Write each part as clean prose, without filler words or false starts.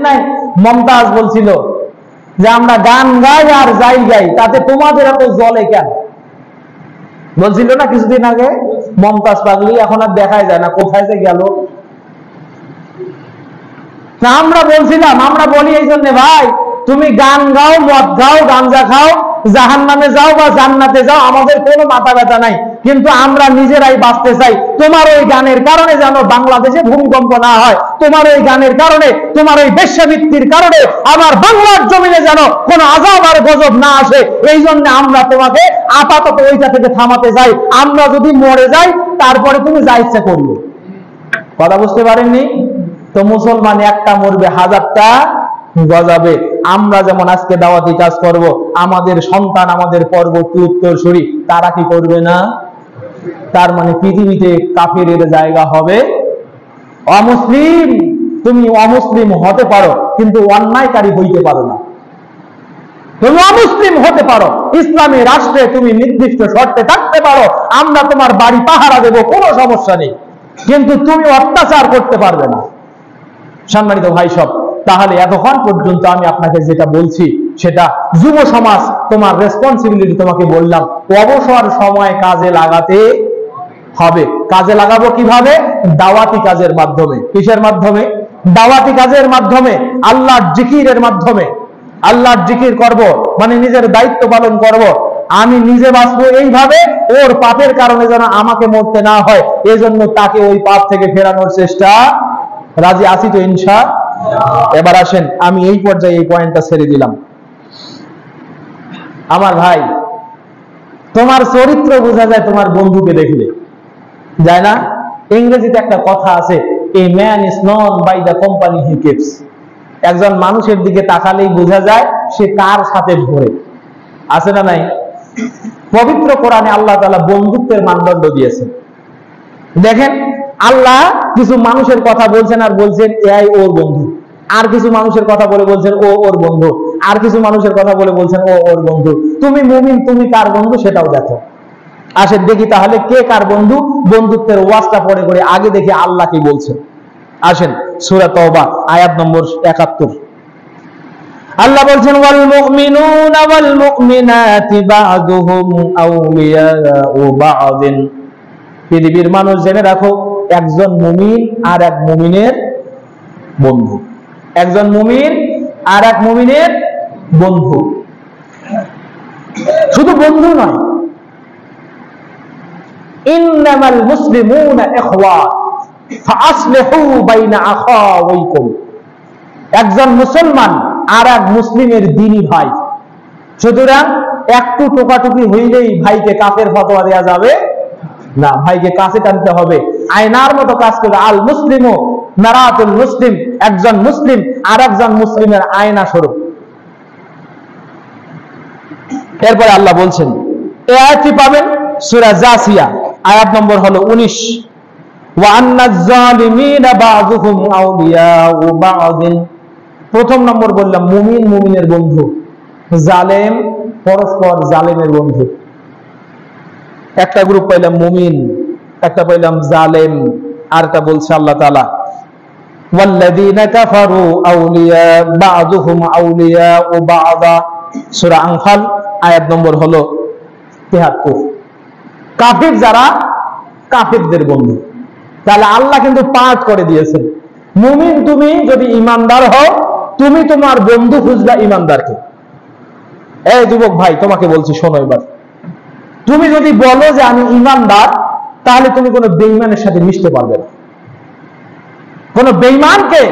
নাই? মমতাজ বলছিল যে আমরা গান গাই আর যাই গাই, তাতে তোমাদের এত জলে কেন? বলছিল না কিছুদিন আগে মমতাজ পাগলি, এখন আর দেখাই যায় না, কোথায় যে গেল। আমরা বলছিলাম, আমরা বলি এই জন্য ভাই, তুমি গান গাও, মদ খাও, গাঞ্জা খাও, জাহান্নামে যাও বা জান্নাতে যাও, আমাদের কোনো মাথা ব্যথা নাই, কিন্তু আমরা নিজেরাই বাঁচতে চাই। তোমার ওই গানের কারণে যেন বাংলাদেশে ভূমিকম্প না হয়, তোমার ওই গানের কারণে, তোমার ওই বেশ্যাবৃত্তির কারণে আমার বাংলার জমিনে যেন কোনো আযাব আর গজব না আসে, এই জন্য আমরা তোমাকে আপাতত ওইটা থেকে থামাতে চাই। আমরা যদি মরে যাই তারপরে তুমি যা ইচ্ছা করবে। কথা বুঝতে পারেননি তো? মুসলমান একটা মরবে, হাজারটা গজাবে। আমরা যেমন আজকে দাওয়াতি কাজ করব, আমাদের সন্তান, আমাদের পরবর্তী উত্তরসূরি তারা কি করবে না? তার মানে পৃথিবীতে কাফিরের জায়গা হবে অমুসলিম। তুমি অমুসলিম হতে পারো কিন্তু অন্যায়কারী হইতে পারো না। তুমি অমুসলিম হতে পারো, ইসলামী রাষ্ট্রে তুমি নির্দিষ্ট শর্তে থাকতে পারো, আমরা তোমার বাড়ি পাহারা দেব, কোনো সমস্যা নেই, কিন্তু তুমি অত্যাচার করতে পারবে না। সম্মানিত ভাই সব, তাহলে এতক্ষণ পর্যন্ত আমি আপনাকে যেটা বলছি সেটা যুব সমাজ, তোমার রেসপন্সিবিলিটি তোমাকে বললাম, অবসর সময় কাজে লাগাতে হবে। কাজে লাগাবো কিভাবে? দাওয়াতি কাজের মাধ্যমে। কিসের মাধ্যমে? দাওয়াতি কাজের মাধ্যমে, আল্লাহর জিকিরের মাধ্যমে। আল্লাহর জিকির করব মানে নিজের দায়িত্ব পালন করব, আমি নিজে বাঁচবো এইভাবে, ওর পাপের কারণে যেন আমাকে মরতে না হয়, এজন্য তাকে ওই পাপ থেকে ফেরানোর চেষ্টা। রাজি আছি তো ইনশাআল্লাহ? এবার আসেন, আমি এই পর্যায়ে এই পয়েন্টটা ছেড়ে দিলাম। আমার ভাই, তোমার চরিত্র বোঝা যায় তোমার বন্ধুকে দেখলে, যায় না? ইংরেজিতে একটা কথা আছে, a man is known by the company he keeps. একজন মানুষের দিকে তাকালেই বোঝা যায় সে কার সাথে ঘোরে। আছে না নাই? পবিত্র কোরআনে আল্লাহ তাআলা বন্ধুত্বের মানদণ্ড দিয়েছেন। দেখেন, আল্লাহ কিছু মানুষের কথা বলছেন আর বলছেন এআই ওর বন্ধু, আর কিছু মানুষের কথা বলে বলছেন ও ওর বন্ধু, আর কিছু মানুষের কথা বলে বলছেন ও ওর বন্ধু। তুমি মুমিন, তুমি কার বন্ধু সেটাও দেখো। আসেন দেখি তাহলে কে কার বন্ধু। বন্ধুত্বের ওয়াজটা পড়ে করে আগে দেখি আল্লাহ কি বলছেন। আসেন সূরা তাওবা আয়াত নম্বর ৭১। আল্লাহ বলছেন, ওয়াল মুমিনুনা ওয়াল মুমিনাতি বা'দুহুম আউলিয়াউ বা'দিন। পৃথিবীর মানুষ জেনে রাখো, একজন মুমিন আর এক মুমিনের বন্ধু। একজন মুমিন আর এক মুমিনের বন্ধু। শুধু বন্ধু নয়, ইন্নামাল মুসলিমুনা ইখওয়া ফাআসলিহু বাইনা আখাওয়াইকুম। একজন মুসলমান আর এক মুসলিমের দ্বীনি ভাই, সুতরাং একটু টোকাটুকি হইলেই ভাইকে কাফের ফতোয়া দেওয়া যাবে না, ভাইকে কাছে টানতে হবে। আয়নার মতো কাজ করে। আল মুসলিমু নারাতুল মুসলিম, একজন মুসলিম আর একজন মুসলিমের আয়না স্বরূপ। এরপরে আল্লাহ বলছেন, এই আয়াতটি পাবেন সূরা জাসিয়া আয়াত নম্বর হলো 19। ওয়া আন্নাজ জালিমিনা বা'যুহুম আউলিয়াউ বা'দিন। প্রথম নম্বর বললাম মুমিন মুমিনের বন্ধু, জালেম পরস্পর জালেমের বন্ধু। একটা গ্রুপ পাইলাম মুমিন, একটা পাইলাম জালেম, আরটা বলছে আল্লাহ তাআলা ওয়াল্লাযীনা কাফারু আউলিয়া বা'যুহুম আউলিয়াউ বা'দা। সূরা আনফাল আয়াত নম্বর হলো ৭৩। কাফির যারা, কাফিরদের বন্ধু। তাহলে আল্লাহ কিন্তু পাঠ করে দিয়েছেন, মুমিন তুমি যদি ইমানদার হও, তুমি তোমার বন্ধু খুঁজবা ইমানদারকে। এই যুবক ভাই, তোমাকে বলছি শোনো এবার, তুমি যদি বলো যে আমি ইমানদার, তাহলে তুমি কোনো বেঈমানের সাথে মিশতে পারবে না। কোন বেঈমানকে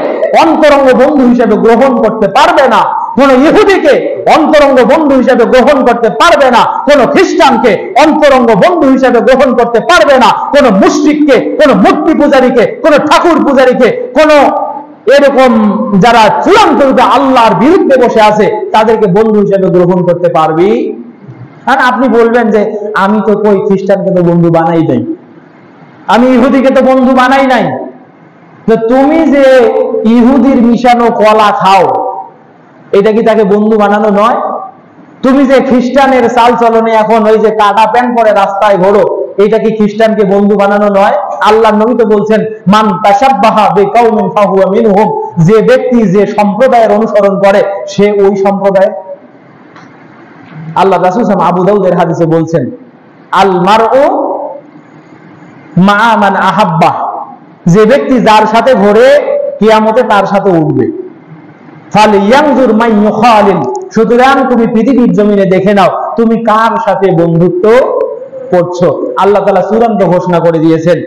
অন্তরঙ্গ বন্ধু হিসেবে গ্রহণ করতে পারবে না, কোন ইহুদিকে অন্তরঙ্গ বন্ধু হিসেবে গ্রহণ করতে পারবে না, কোন খ্রিস্টানকে অন্তরঙ্গ বন্ধু হিসেবে গ্রহণ করতে পারবে না, কোন মুশরিককে, কোন মূর্তি পূজারীকে, কোন ঠাকুর পূজারীকে, কোন এরকম যারা চূড়ান্ত রূপে আল্লাহর বিরুদ্ধে বসে আছে তাদেরকে বন্ধু হিসেবে গ্রহণ করতে পারবি। আর আপনি বলবেন যে আমি তো কই খ্রিস্টানকে তো বন্ধু বানাই নাই, আমি ইহুদিকে তো বন্ধু বানাই নাই। তো তুমি যে ইহুদির মিশানো কলা খাও, এটা কি তাকে বন্ধু বানানো নয়? তুমি যে খ্রিস্টানের চাল চলনে এখন ওই যে কাটা প্যান্ট পরে রাস্তায় ঘোরো, এটা কি খ্রিস্টানকে বন্ধু বানানো নয়? আল্লাহর নবী তো বলছেন, মান তাশাব্বাহা বিকাউমিন ফাহুয়া মিনহুম, যে ব্যক্তি যে সম্প্রদায়ের অনুসরণ করে সে ওই সম্প্রদায়। আল্লাহ রাসূল সাল্লাল্লাহু আবু দাউদের হাদিসে বলছেন, আল মারউ মা মান আহাব্বা, যে ব্যক্তি যার সাথে ঘোরে কিয়ামতে তার সাথে উঠবে। ফালিয়ানজুর মান ইউখালিল, সুতরাং তুমি পৃথিবীর জমিনে দেখে নাও তুমি কার সাথে বন্ধুত্ব করছো। আল্লাহ তাআলা চূড়ান্ত ঘোষণা করে দিয়েছেন,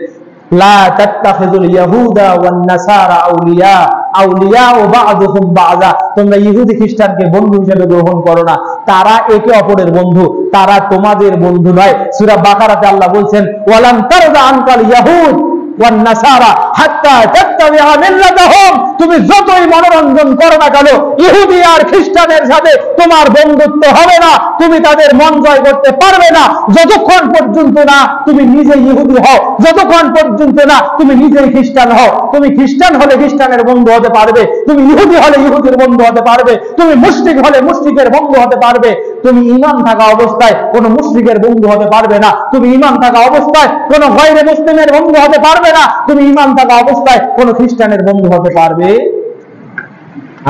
লা তাত্তাখিযুল ইয়াহুদা ওয়ান নাসারা আউলিয়া আউলিয়া বা'দুহুম বা'দা, তোমরা ইহুদি খ্রিস্টানকে বন্ধু হিসেবে গ্রহণ করো না, তারা একে অপরের বন্ধু, তারা তোমাদের বন্ধু নয়। সূরা বাকারাতে আল্লাহ বলছেন, ওয়ালান তারদা আনকাল ইয়াহুদ ওয়ান নাসারা হাত্তা তাত্তাবিআ মিল্লাতাহুম, তুমি যতই মনোরঞ্জন করো না কেন ইহুদি আর খ্রিস্টানের সাথে তোমার বন্ধুত্ব হবে না, তুমি তাদের মন জয় করতে পারবে না যতক্ষণ পর্যন্ত না তুমি নিজে ইহুদি হও, যতক্ষণ পর্যন্ত না তুমি নিজেই খ্রিস্টান হও। তুমি খ্রিস্টান হলে খ্রিস্টানের বন্ধু হতে পারবে, তুমি ইহুদি হলে ইহুদির বন্ধু হতে পারবে, তুমি মুশরিক হলে মুশরিকের বন্ধু হতে পারবে। তুমি ঈমান থাকা অবস্থায় কোন মুশরিকের বন্ধু হতে পারবে না, তুমি ঈমান থাকা অবস্থায় কোন গায়রে মুসলিমের বন্ধু হতে পারবে না, তুমি ঈমান থাকা অবস্থায় কোন খ্রিস্টানের বন্ধু হতে পারবে।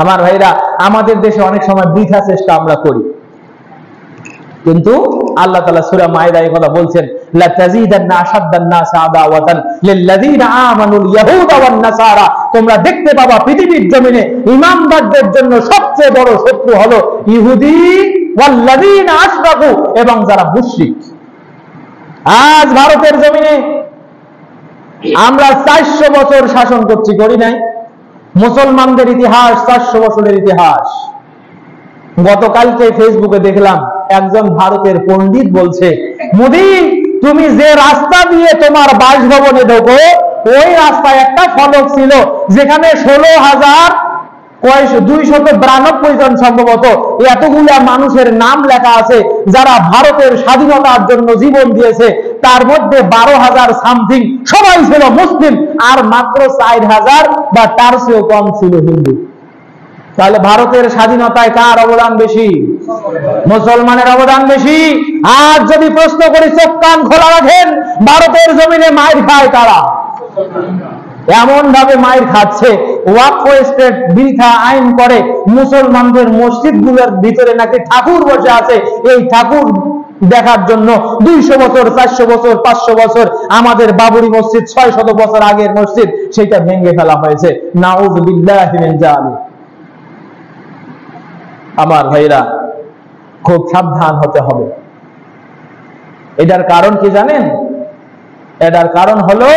আমার ভাইরা, আমাদের দেশে অনেক সময় বৃথা চেষ্টা আমরা করি, কিন্তু আল্লাহ তাআলা সূরা মায়েদায় এই কথা বলছেন, লা তাজিদান্না আশাদ্দান নাস আদাওয়াতান লিল্লাযীনা আমানুল ইয়াহুদা ওয়ান নাসারা, তোমরা দেখতে পাবা পৃথিবীর জমিনে ঈমানদারদের জন্য সবচেয়ে বড় শত্রু হলো ইহুদি ওয়াল্লাযীনা আশরাকু, এবং যারা মুশরিক। আজ ভারতের জমিনে আমরা 400 বছর শাসন করছি, করি নাই? মুসলমানদের ইতিহাস 400 বছরের ইতিহাস। গতকালকে ফেসবুকে দেখলাম একজন ভারতের পণ্ডিত বলছে, মোদি তুমি যে রাস্তা দিয়ে তোমার বাসভবনে ঢোকো ওই রাস্তায় একটা ফলক ছিল যেখানে 16,292 জন সম্ভবত এতগুলা মানুষের নাম লেখা আছে যারা ভারতের স্বাধীনতার জন্য জীবন দিয়েছে, তার মধ্যে 12,000 সামথিং সবাই ছিল মুসলিম, আর মাত্র 4,000 বা তার চেয়েও কম ছিল হিন্দু। তাহলে ভারতের স্বাধীনতায় কার অবদান বেশি? মুসলমানের অবদান বেশি। আজ যদি প্রশ্ন করি, চোখ কান খোলা রাখেন, ভারতের জমিনে মাইর খায় কারা? এমন ভাবে মাইর খাচ্ছে, ওয়াকফ এস্টেট বৃথা আইন করে মুসলমানদের মসজিদগুলোর ভিতরে নাকি ঠাকুর বসে আছে, এই ঠাকুর দেখার জন্য 200 বছর 400 বছর 500 বছর আমাদের বাবরি মসজিদ 600 বছর আগের মসজিদ সেটা ভেঙে ফেলা হয়েছে। নাউযুবিল্লাহি মিন যালিক। আমার ভাইরা, খুব সাবধান হতে হবে। এটার কারণ কি জানেন? এটার কারণ হলো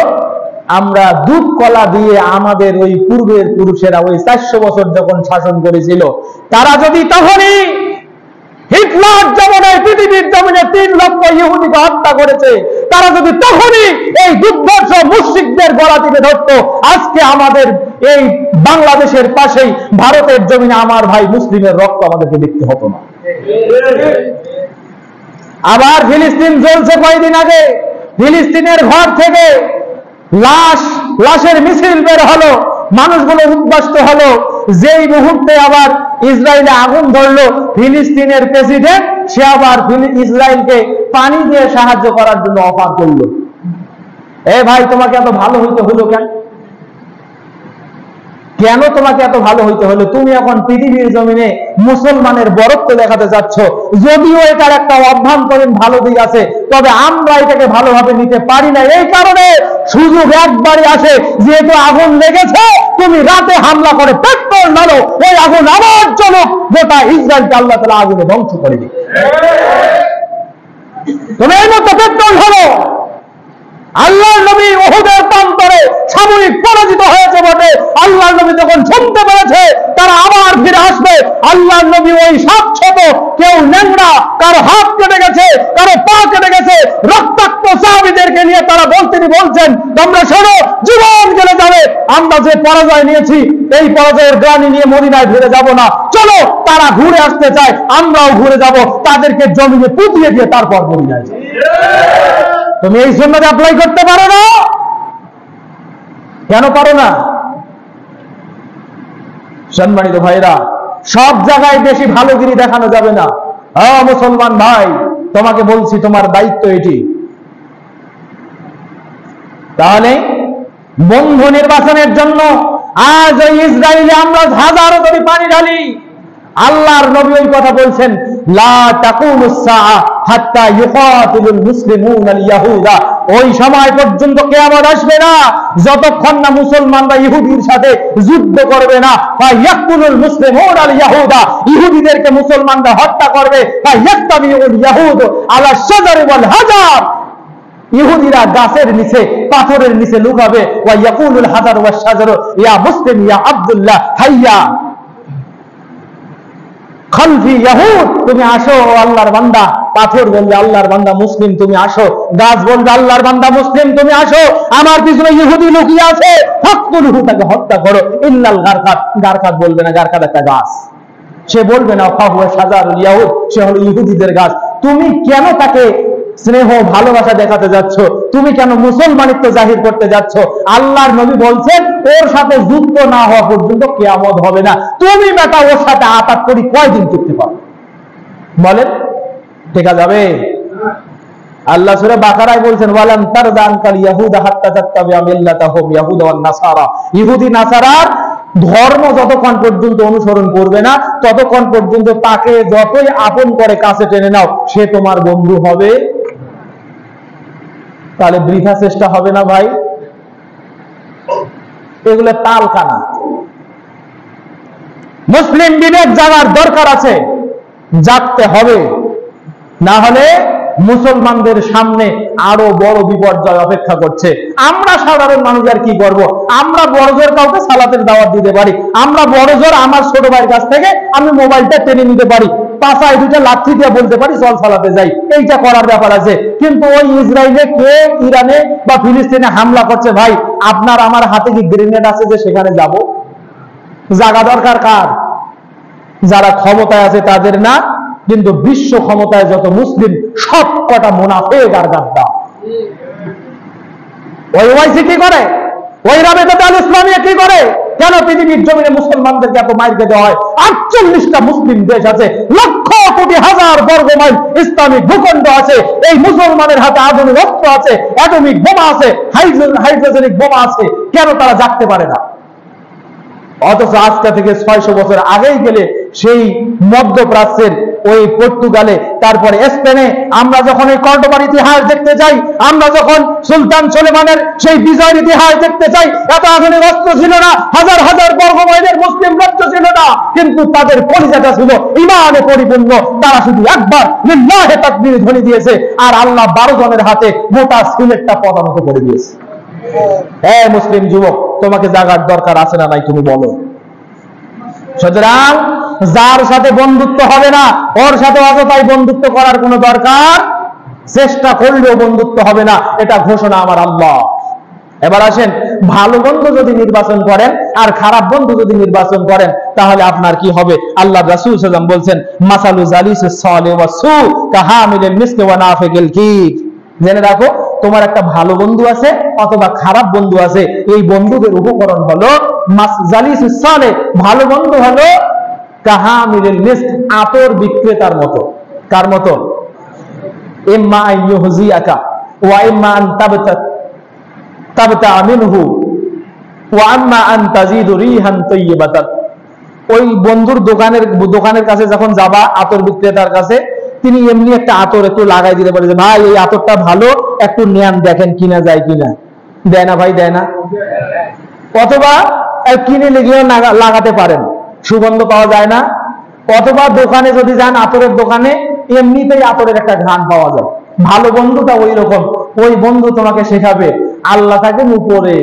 আমরা দুধ কলা দিয়ে আমাদের ওই পূর্বের পুরুষেরা ওই 400 বছর যখন শাসন করেছিল, তারা যদি তখনই হিটলার জমানায় পৃথিবীর জমিনে 3 লক্ষ ইহুদিকে হত্যা করেছে, তারা যদি তখনই এই দুর্ধর্ষ মুশরিকদের গলা টিপে ধরতো, আজকে আমাদের এই বাংলাদেশের পাশেই ভারতের জমিনে আমার ভাই মুসলিমের রক্ত আমাদেরকে দেখতে হতো না। আবার ফিলিস্তিন জ্বলছে কয়েকদিন আগে, ফিলিস্তিনের ঘর থেকে লাশের মিছিল বের হলো, মানুষগুলো উদ্বাস্ত হলো। যেই মুহূর্তে আবার ইসরায়েলে আগুন ধরলো, ফিলিস্তিনের প্রেসিডেন্ট সে আবার ইসরায়েলকে পানি দিয়ে সাহায্য করার জন্য অফার করলো। এ ভাই, তোমাকে এত ভালো হইতে হলো কেন? কেন তোমাকে এত ভালো হইতে হলো? তুমি এখন পৃথিবীর জমিনে মুসলমানের বরত্ব দেখাতে যাচ্ছ, যদিও এটার একটা অভ্যন্তরীণ ভালো দিক আছে, তবে আমরা এটাকে ভালোভাবে নিতে পারি না। এই কারণে সুযোগ একবারই আসে, যেহেতু আগুন লেগেছে, তুমি রাতে হামলা করে পেট্রোল ঢালো, ওই আগুন আবার চলুক, গোটা ইসরায়েলকে আল্লাহ তাআলা আগুনে ধ্বংস করে দিবে। তুমি এই মতো পেট্রোল ঢালো। আল্লাহর নবী উহুদের প্রান্তরে সামরিক পরাজিত হয়েছে বটে, আল্লাহর নবী যখন শুনতে পেরেছে তারা আবার ফিরে আসবে, আল্লাহর নবী ওই 700 কেউ ন্যাংরা, কারো হাত কেটে গেছে, কারো পা কেটে গেছে, রক্তাক্ত সাহাবীদেরকে নিয়ে তারা বলছেন, তোমরা শোনো, জীবন গেলে যাবে, আমরা যে পরাজয় নিয়েছি এই পরাজয়ের গ্লানি নিয়ে মদিনায় ফিরে যাব না, চলো। তারা ঘুরে আসতে চায়, আমরাও ঘুরে যাব, তাদেরকে জমিনে পুঁতিয়ে দিয়ে তারপর মদিনায় যাব। তুমি এই সুন্নাত অ্যাপ্লাই করতে পারো না? কেন পারো না? সম্মানিত ভাইরা, সব জায়গায় বেশি ভালোগিরি দেখানো যাবে না। মুসলমান ভাই, তোমাকে বলছি, তোমার দায়িত্ব এটি। তাহলে বন্ধু নির্বাচনের জন্য আজ ওই ইসরায়েলে আমরা হাজারো কোটি পানি ঢালি, আল্লাহর নবী ওই কথা বলছেন, লা তাকুমুস সাআ হাত্তা ইউকাতিলুল মুসলিমুনা আল ইয়াহুদা, ওই সময় পর্যন্ত কিয়ামত আসবে না যতক্ষণ না মুসলমানরা ইহুদির সাথে যুদ্ধ করবে না। ফায়াকুলুল মুসলিমুনা আল ইয়াহুদা, ইহুদিদেরকে মুসলমানরা হত্যা করবে। ফায়াত্তাবিউল ইয়াহুদ আলা শাজারি ওয়াল হাজার, ইহুদিরা গাছের নিচে পাথরের নিচে লুকাবে। ওয়া ইয়াকুলুল হাজার ওয়াশ শাজারু ইয়া মুসলিম ইয়া আব্দুল্লাহ হাইয়া খালফি ইয়াহুদ, তুমি আসো আল্লাহর বান্দা। পাথর বলবে আল্লাহর বান্দা মুসলিম তুমি আসো, গাছ বলবে আল্লাহর বান্দা মুসলিম তুমি আসো, আমার পিছনে ইহুদি লুকিয়ে আছে, ফাকতুলহু, তাকে হত্যা করো। ইল্লাল গারকাত, গারকাত বলবে না, গারকাত একটা গাছ, সে বলবে না ফাহুয়া শাজারুল ইয়াহুদ, সে হলো ইহুদিদের গাছ। তুমি কেন তাকে স্নেহ ভালোবাসা দেখাতে যাচ্ছ? তুমি কেন মুসলমানিত্ব জাহির করতে যাচ্ছ? আল্লাহর নবী বলছেন ওর সাথে যুদ্ধ না হওয়া পর্যন্ত কিয়ামত হবে না। তুমি বেটা ওর সাথে আতাত করি কয়দিন টিকতে পারো? বলেন, টেকা যাবে? আল্লাহ সূরা বাকারায় বলছেন, ওয়ালান তারদা আনকাল ইয়াহুদা হাত্তা তাত্তাবিআ মিল্লাতাহুম, ইয়াহুদা ওয়ান নাসারা, ইহুদি নাসারার ধর্ম যতক্ষণ পর্যন্ত অনুসরণ করবে না ততক্ষণ পর্যন্ত তাকে যতই আপন করে কাছে টেনে নাও, সে তোমার বন্ধু হবে। তাহলে বৃথা চেষ্টা হবে না ভাই? এগুলো তাল কানা। মুসলিম বিবেক জাগার দরকার আছে, জাগতে হবে, না হলে মুসলমানদের সামনে আরো বড় বিপর্যয় অপেক্ষা করছে। আমরা সাধারণ মানুষ আর কি করব? আমরা বড়জোর কাউকে সালাতের দাওয়াত দিতে পারি, আমরা বড়জোর আমার ছোট ভাইয়ের কাছ থেকে আমি মোবাইলটা টেনে নিতে পারি, পাশায় দুইটা লাঠি দিয়ে বলতে পারি চল সালাতে যাই, এইটা করার ব্যাপার আছে। কিন্তু ওই ইসরায়েলে কে ইরানে বা ফিলিস্তিনে হামলা করছে, ভাই আপনার আমার হাতে কি গ্রেনেড আছে যে সেখানে যাব? জাগা দরকার কার? যারা ক্ষমতায় আছে তাদের না, কিন্তু বিশ্ব ক্ষমতায় যত মুসলিম সব কটা মুনাফিক আর গাদ্দার। ওই ওয়াইসি কি করে? ওই রাবেতাতুল আল ইসলামিয়া কি করে? কেন পৃথিবীর জমিনে মুসলমানদেরকে এত মাইর খেতে হয়? 48টা মুসলিম দেশ আছে, লক্ষ কোটি হাজার বর্গ মাইল ইসলামিক ভূখণ্ড আছে, এই মুসলমানের হাতে আধুনিক অস্ত্র আছে, অ্যাটমিক বোমা আছে, হাইড্রোজেনিক বোমা আছে, কেন তারা জাগতে পারে না? অথচ আজকে থেকে 600 বছর আগেই গেলে সেই মধ্যপ্রাচ্যের ওই পর্তুগালে, তারপরে স্পেনে আমরা যখন এই কর্ডোবার ইতিহাস দেখতে চাই, আমরা যখন সুলতান সুলেমানের সেই বিজয়ের ইতিহাস দেখতে চাই, এত আধুনিক অস্ত্র ছিল না, হাজার হাজার বর্গ মাইলের মুসলিম রাজ্য ছিল না, কিন্তু তাদের কলিজাটা ছিল ঈমানে পরিপূর্ণ। তারা শুধু একবার লিল্লাহি তাকবীর ধ্বনি দিয়েছে, আর আল্লাহ 12 জনের হাতে গোটা সিলেটটা পদানত করে দিয়েছে। হ্যাঁ মুসলিম যুবক, তোমাকে জাগার দরকার আছে না নাই তুমি বলো? সুতরাং যার সাথে বন্ধুত্ব হবে না ওর সাথে অযথাই বন্ধুত্ব করার কোনো দরকার, চেষ্টা করলেও বন্ধুত্ব হবে না, এটা ঘোষণা আমার আল্লাহ। এবার আসেন, ভালো বন্ধু যদি নির্বাচন করেন আর খারাপ বন্ধু যদি নির্বাচন করেন তাহলে আপনার কি হবে? আল্লাহ রাসূল সাল্লাল্লাহু আলাইহি ওয়াসাল্লাম বলছেন, মাসালু জালিসিস সালিহ ওয়াস সু কাহামিলিল মিসকি ওয়া নাফিকিল কির। জেনে রাখো, তোমার একটা ভালো বন্ধু আছে অথবা খারাপ বন্ধু আছে, এই বন্ধুদের উপকরণ হলো জালিসুস সালেহ, ভালো বন্ধু হলো কাহামিলিল মিস্ক, আতর বিক্রেতার মতো। কার মতো? ইম্মা আইয়ুহজিয়াকা ওয়া ইম্মা আন তাবতা মিনহু ওয়া আম্মা আন তাজিদু রিহান তাইয়িবাতান। ওই বন্ধুর দোকানের কাছে যখন যাবা, আতর বিক্রেতার কাছে, তিনি এমনি একটা আতর একটু লাগাই দিতে পারে যে ভাই এই আতরটা ভালো, একটু নেন দেখেন কিনা যায় কিনা। দেয় না ভাই? দেয় না? অথবা কিনে লেগেও লাগাতে পারেন, সুগন্ধ পাওয়া যায় না। অথবা দোকানে যদি যান, আতরের দোকানে, এমনিতেই আতরের একটা ঘ্রাণ পাওয়া যায়। ভালো বন্ধুটা ওই রকম, ওই বন্ধু তোমাকে শেখাবে আল্লাহ থাকেন উপরে,